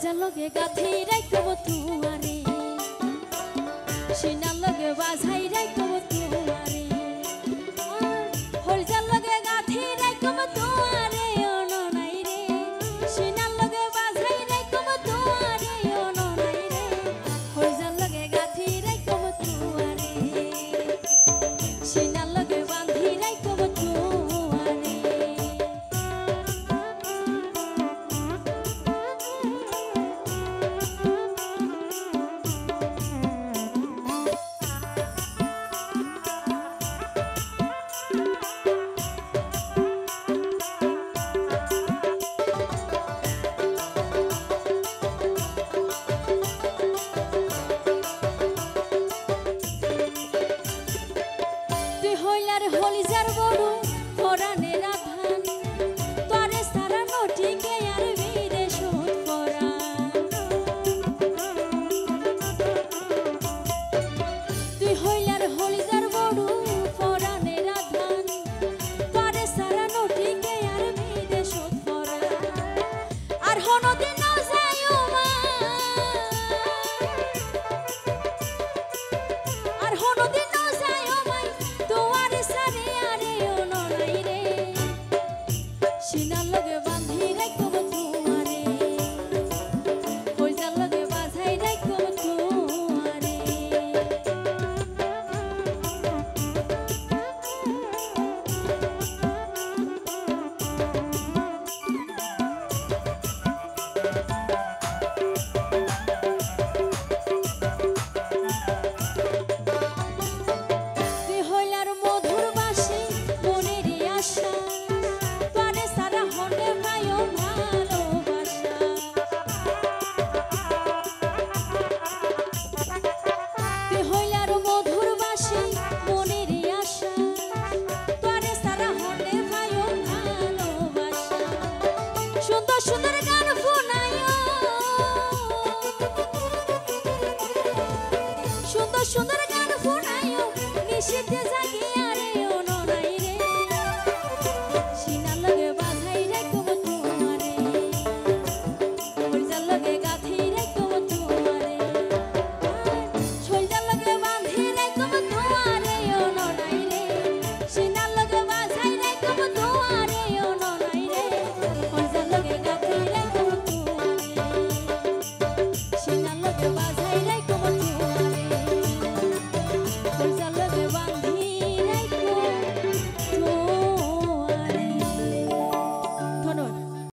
হলজার লগে গাথি রাইকব তুয়ারে সিনার লগে বাজাই রাইকব তুয়ারে হলজার লগে গাথি রাইকব তুয়ারে অননাই রে সিনার লগে বাজাই রাইকব তুয়ারে অননাই রে হলজার লগে গাথি রাইকব তুয়ারে সিনার লগে বাঁধি রাইকব তুয়ারে হলজার বড় পরাণের আধান তরে সারা নটিকে আর বীরে শোধ করা তুই হইলার হলজার বড় পরাণের আধান তরে সারা নটিকে আর বীরে শোধ করা আর হনদিন যাইও মা আর হনদিন যাইও মাই তোমার সারে আরে অননাই রে সিনার লগে বাঁধি রাইকব তুয়ারে হলজার লগে বাজাই রাইকব তুয়ারে সুন্দর গান শোনায়ো সুন্দর গান শোনায়ো নিশীথে জাগি